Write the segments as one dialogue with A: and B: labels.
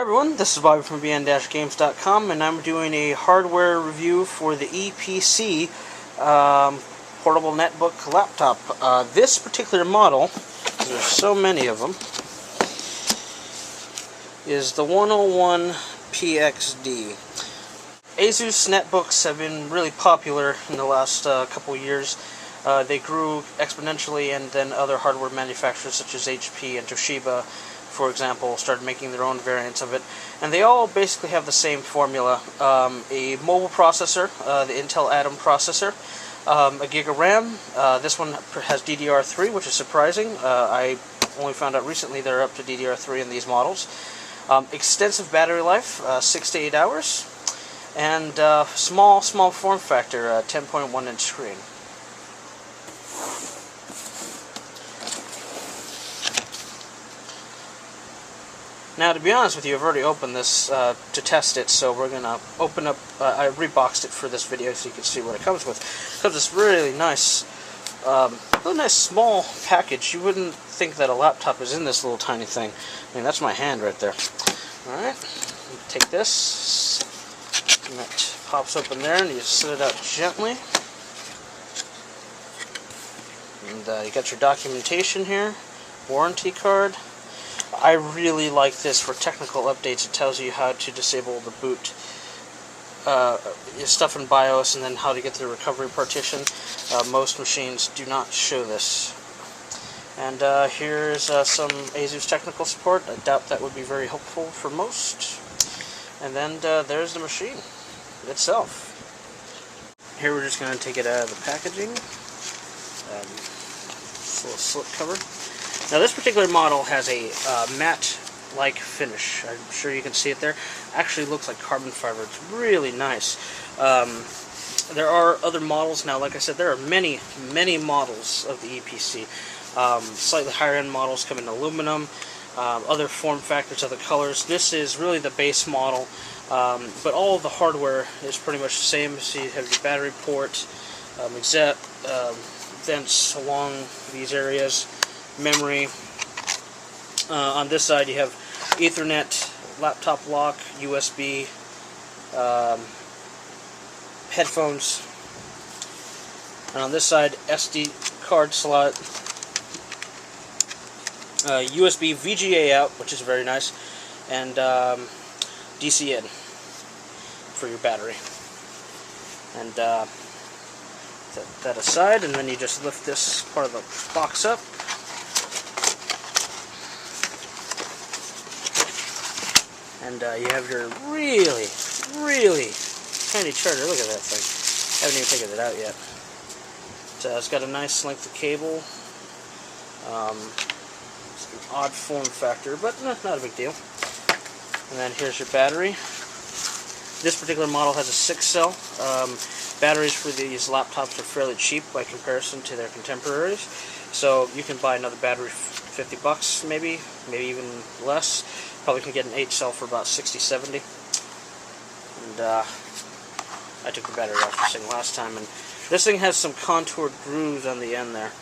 A: everyone, this is Bobby from VN-Games.com, and I'm doing a hardware review for the Eee PC portable netbook laptop. This particular model, there's so many of them, is the 101 PXD. ASUS netbooks have been really popular in the last couple years. They grew exponentially, and then other hardware manufacturers such as HP and Toshiba, for example, started making their own variants of it. And they all basically have the same formula. A mobile processor, the Intel Atom processor, a gig of RAM. This one has DDR3, which is surprising. I only found out recently they're up to DDR3 in these models. Extensive battery life, 6 to 8 hours. And small form factor, 10.1 inch screen. Now, to be honest with you, I've already opened this to test it, so we're going to open up, I reboxed it for this video so you can see what it comes with. It comes with this really nice small package. You wouldn't think that a laptop is in this little tiny thing. I mean, that's my hand right there. Alright, take this, and that pops open there, and you set it out gently. And you got your documentation here, warranty card. I really like this for technical updates. It tells you how to disable the boot stuff in BIOS, and then how to get to the recovery partition. Most machines do not show this. And here's some ASUS technical support. I doubt that would be very helpful for most. And then there's the machine itself. Here we're just going to take it out of the packaging. This little slip cover. Now, this particular model has a matte-like finish. I'm sure you can see it there. Actually looks like carbon fiber. It's really nice. There are other models now. Like I said, there are many models of the Eee PC. Slightly higher-end models come in aluminum, other form factors, other colors. This is really the base model, but all of the hardware is pretty much the same. So you have your battery port, vents along these areas, memory. On this side you have Ethernet, laptop lock, USB, headphones, and on this side SD card slot, USB VGA out, which is very nice, and DC in for your battery. And set that aside, and then you just lift this part of the box up. And you have your really tiny charger. Look at that thing. I haven't even figured it out yet. It's got a nice length of cable. It's an odd form factor, but not a big deal. And then here's your battery. This particular model has a 6-cell. Batteries for these laptops are fairly cheap by comparison to their contemporaries. So you can buy another battery for $50 maybe even less. Probably can get an 8-cell for about $60-70. And I took the battery off this thing last time, and this thing has some contoured grooves on the end there.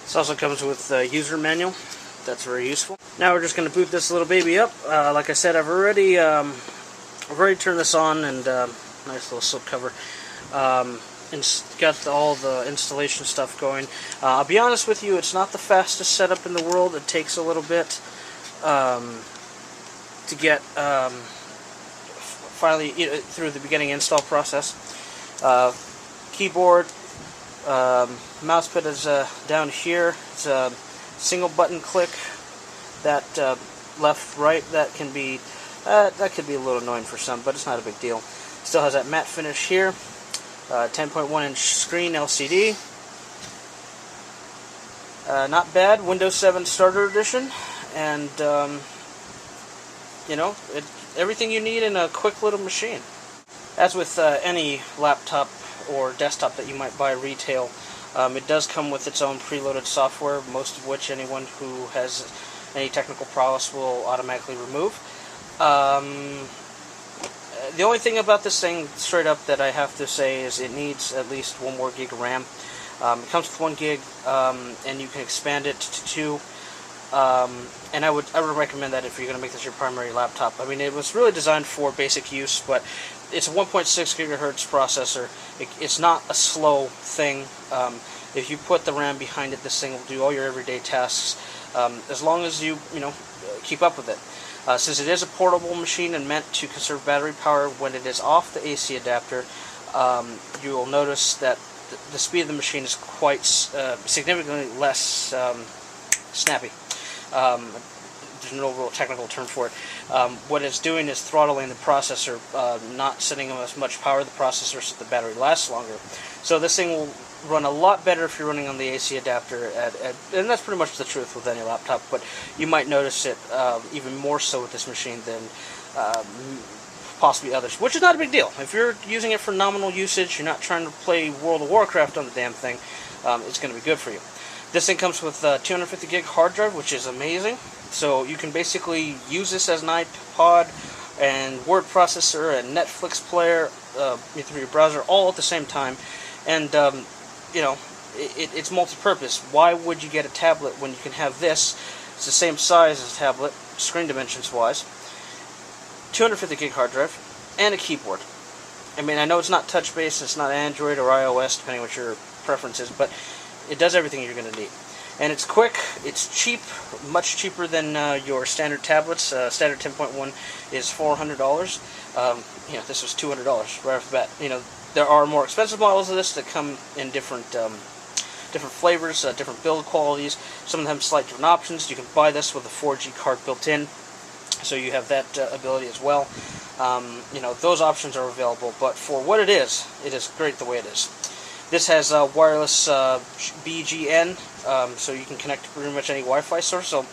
A: This also comes with a user manual. That's very useful. Now we're just going to boot this little baby up. Like I said, I've already turned this on, and nice little slip cover. And got all the installation stuff going. I'll be honest with you, it's not the fastest setup in the world. It takes a little bit to get finally through the beginning install process. Keyboard, mouse pad is down here. It's a single button click. That left right, that can be that could be a little annoying for some, but it's not a big deal. Still has that matte finish here. 10.1 inch screen LCD. Not bad. Windows 7 Starter Edition, and everything you need in a quick little machine. As with any laptop or desktop that you might buy retail, it does come with its own preloaded software, most of which anyone who has any technical prowess will automatically remove. The only thing about this thing, straight up, that I have to say is it needs at least 1 more gig of RAM. It comes with 1 gig, and you can expand it to 2. And I would recommend that if you're going to make this your primary laptop. I mean, it was really designed for basic use, but it's a 1.6 gigahertz processor. It's not a slow thing. If you put the RAM behind it, this thing will do all your everyday tasks, as long as you keep up with it. Since it is a portable machine and meant to conserve battery power when it is off the AC adapter, you will notice that the speed of the machine is quite significantly less snappy. There's no real technical term for it. What it's doing is throttling the processor, not sending as much power to the processor so the battery lasts longer. So this thing will run a lot better if you're running on the AC adapter, and that's pretty much the truth with any laptop, but you might notice it even more so with this machine than possibly others, which is not a big deal. If you're using it for nominal usage, you're not trying to play World of Warcraft on the damn thing, it's going to be good for you. This thing comes with a 250 gig hard drive, which is amazing. So you can basically use this as an iPod and word processor and Netflix player through your browser all at the same time. And it's multi-purpose. Why would you get a tablet when you can have this? It's the same size as a tablet, screen dimensions wise. 250 gig hard drive and a keyboard. I mean, I know it's not touch-based, it's not Android or iOS, depending on what your preference is, but it does everything you're going to need. And it's quick, it's cheap, much cheaper than your standard tablets. Standard 10.1 is $400. This was $200 right off the bat. There are more expensive models of this that come in different flavors, different build qualities. Some of them have slight different options. You can buy this with a 4G card built in, so you have that ability as well. Those options are available, but for what it is great the way it is. This has wireless BGN, so you can connect to pretty much any Wi-Fi source. So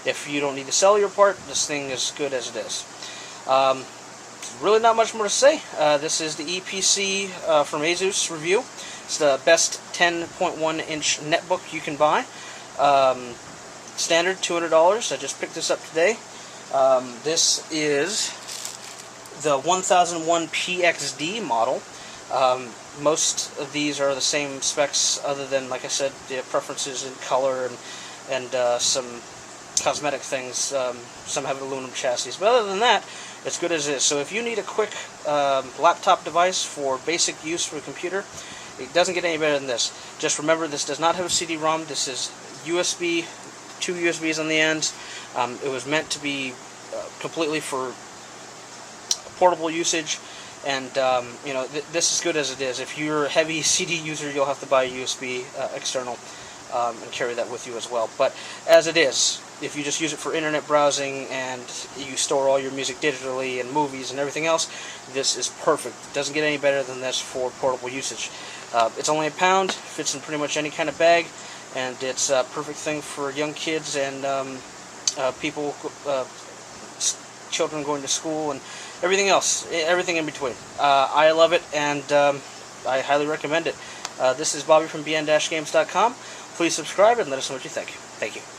A: if you don't need the cellular part, this thing is good as it is. Really not much more to say. This is the Eee PC from ASUS review. It's the best 10.1-inch netbook you can buy. Standard, $200. I just picked this up today. This is the 1001 PXD model. Most of these are the same specs, other than, like I said, the preferences in color and some cosmetic things. Some have aluminum chassis, but other than that, it's good as is. So if you need a quick laptop device for basic use for a computer, it doesn't get any better than this. Just remember, this does not have a CD-ROM. This is USB, 2 USBs on the ends. It was meant to be completely for portable usage. And this is good as it is. If you're a heavy CD user, you'll have to buy a USB external and carry that with you as well. But as it is, if you just use it for internet browsing and you store all your music digitally and movies and everything else, this is perfect. It doesn't get any better than this for portable usage. It's only £1, fits in pretty much any kind of bag, and it's a perfect thing for young kids and people, children going to school and everything else, everything in between. I love it, and I highly recommend it. This is Bobby from bn-games.com. Please subscribe and let us know what you think. Thank you.